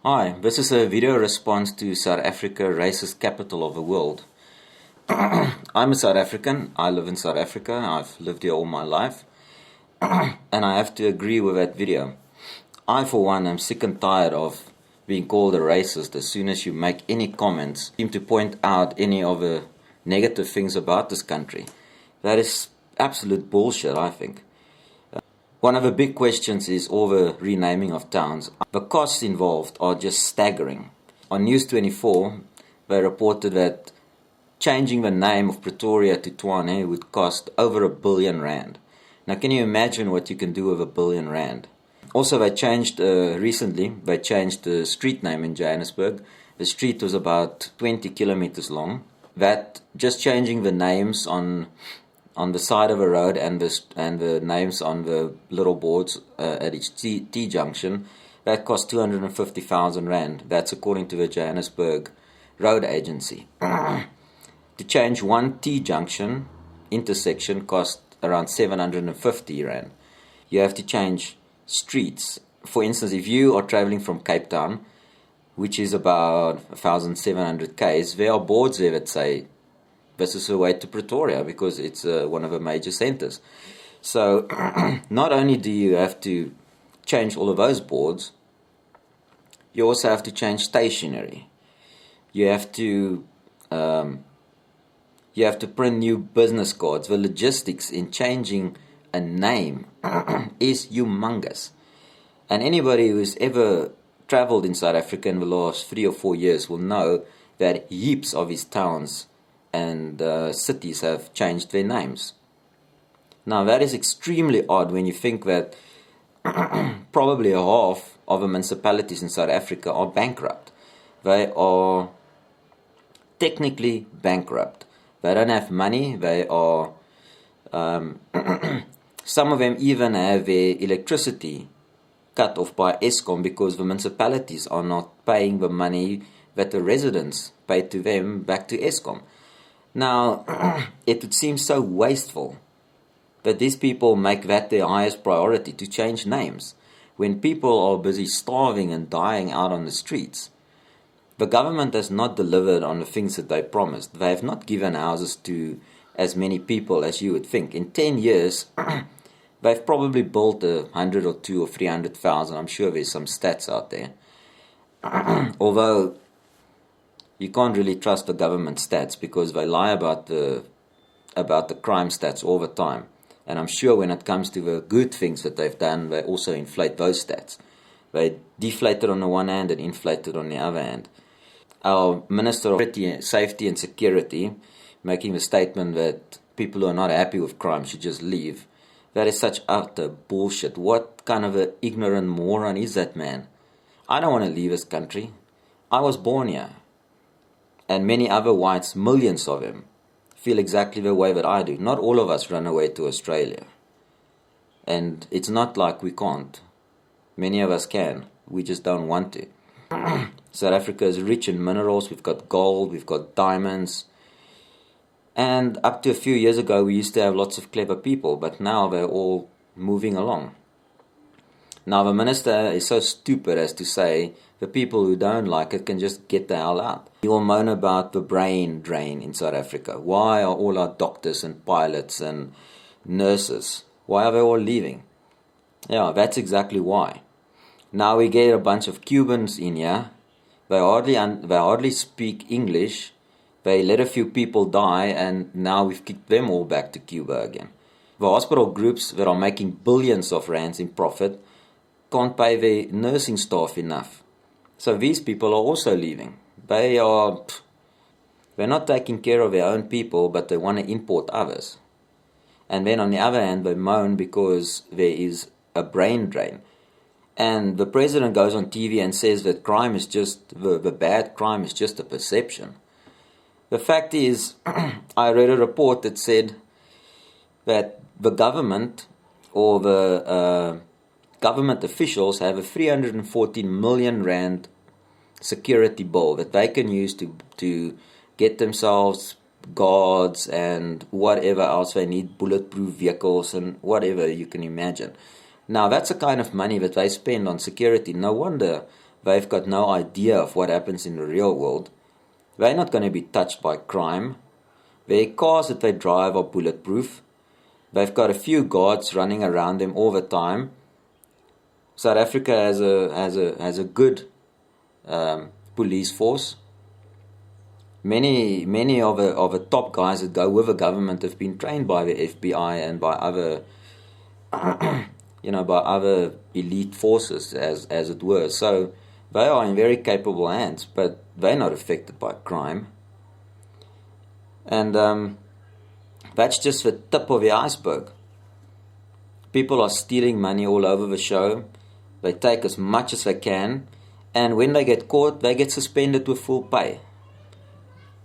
Hi, this is a video response to South Africa, racist capital of the world. I'm a South African. I live in South Africa. I've lived here all my life. And I have to agree with that video. I, for one, am sick and tired of being called a racist as soon as you make any comments, seem to point out any of the negative things about this country. That is absolute bullshit, I think. One of the big questions is all the renaming of towns. The costs involved are just staggering. On News 24, they reported that changing the name of Pretoria to Tshwane would cost over R1 billion. Now, can you imagine what you can do with R1 billion? Also, they changed recently, they changed the street name in Johannesburg. The street was about 20 kilometers long. That, just changing the names on the side of a road and the names on the little boards at each T junction, that cost 250,000 rand. That's according to the Johannesburg Road Agency. To change one T junction intersection cost around 750 rand. You have to change streets. For instance, if you are traveling from Cape Town, which is about 1,700 k's, there are boards there that say this is the way to Pretoria because it's one of the major centers. So not only do you have to change all of those boards, you also have to change stationery. You have to print new business cards. The logistics in changing a name is humongous. And anybody who's ever traveled in South Africa in the last 3 or 4 years will know that heaps of his towns and cities have changed their names. Now that is extremely odd when you think that probably half of the municipalities in South Africa are bankrupt. They are technically bankrupt. They don't have money. They are some of them even have their electricity cut off by Eskom because the municipalities are not paying the money that the residents pay to them back to Eskom. Now, it would seem so wasteful that these people make that their highest priority, to change names, when people are busy starving and dying out on the streets. The government has not delivered on the things that they promised. They have not given houses to as many people as you would think. In 10 years, they've probably built 100 or 2 or 300,000. I'm sure there's some stats out there. Although you can't really trust the government stats because they lie about the crime stats all the time. And I'm sure when it comes to the good things that they've done, they also inflate those stats. They deflate it on the one hand and inflate it on the other hand. Our Minister of Safety and Security making the statement that people who are not happy with crime should just leave. That is such utter bullshit. What kind of an ignorant moron is that man? I don't want to leave this country. I was born here. And many other whites, millions of them, feel exactly the way that I do. Not all of us run away to Australia. And it's not like we can't. Many of us can. We just don't want to. South Africa is rich in minerals. We've got gold. We've got diamonds. And up to a few years ago, we used to have lots of clever people. But now they're all moving along. Now the minister is so stupid as to say the people who don't like it can just get the hell out. He will moan about the brain drain in South Africa. Why are all our doctors and pilots and nurses, why are they all leaving? Yeah, that's exactly why. Now we get a bunch of Cubans in here. They hardly speak English. They let a few people die and now we've kicked them all back to Cuba again. The hospital groups that are making billions of rands in profit can't pay their nursing staff enough. So these people are also leaving. They're not taking care of their own people, but they want to import others. And then on the other hand, they moan because there is a brain drain. And the president goes on TV and says that crime is just, the bad crime is just a perception. The fact is, I read a report that said that the government or the government officials have a 314 million rand security bill that they can use to get themselves guards and whatever else they need, bulletproof vehicles and whatever you can imagine. Now that's the kind of money that they spend on security. No wonder they've got no idea of what happens in the real world. They're not going to be touched by crime. Their cars that they drive are bulletproof. They've got a few guards running around them all the time. South Africa has a good police force. Many of the top guys that go with the government have been trained by the FBI and by other by other elite forces, as it were. So they are in very capable hands, but they're not affected by crime. And that's just the tip of the iceberg. People are stealing money all over the show. They take as much as they can, and when they get caught, they get suspended with full pay.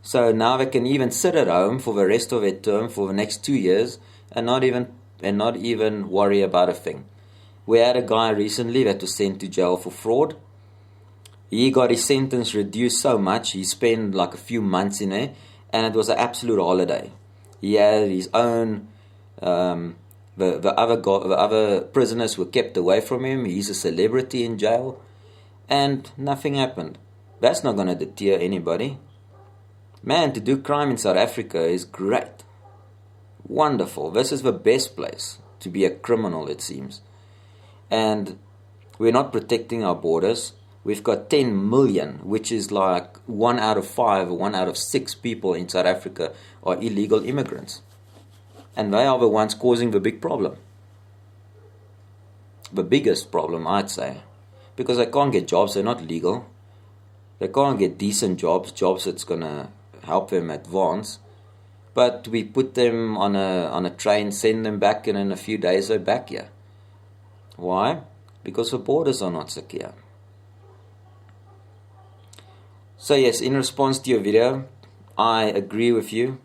So now they can even sit at home for the rest of their term for the next 2 years and not even worry about a thing. We had a guy recently that was sent to jail for fraud. He got his sentence reduced so much, he spent like a few months in there, and it was an absolute holiday. He had his own, the other prisoners were kept away from him. He's a celebrity in jail, and nothing happened. That's not going to deter anybody. Man, to do crime in South Africa is great. Wonderful. This is the best place to be a criminal, it seems. And we're not protecting our borders. We've got 10 million, which is like 1 out of 5 or 1 out of 6 people in South Africa are illegal immigrants. And they are the ones causing the big problem. The biggest problem, I'd say. Because they can't get jobs, they're not legal. They can't get decent jobs that's going to help them advance. But we put them on a train, send them back, and in a few days they're back here. Why? Because the borders are not secure. So yes, in response to your video, I agree with you.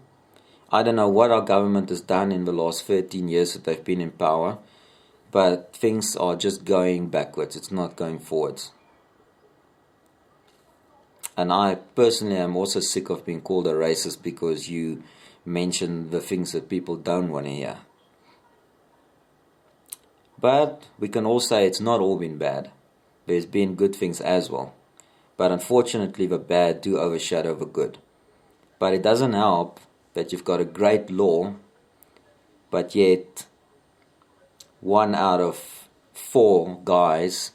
I don't know what our government has done in the last 13 years that they've been in power, but things are just going backwards. It's not going forwards. And I personally am also sick of being called a racist because you mention the things that people don't want to hear. But we can all say it's not all been bad. There's been good things as well. But unfortunately, the bad do overshadow the good. But it doesn't help that you've got a great law, but yet 1 out of 4 guys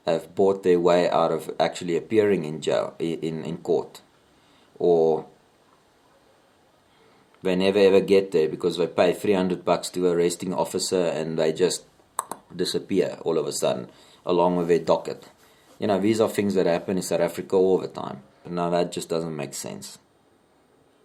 have bought their way out of actually appearing in jail, in court. Or they never ever get there because they pay $300 to an arresting officer and they just disappear all of a sudden, along with their docket. These are things that happen in South Africa all the time. But now that just doesn't make sense.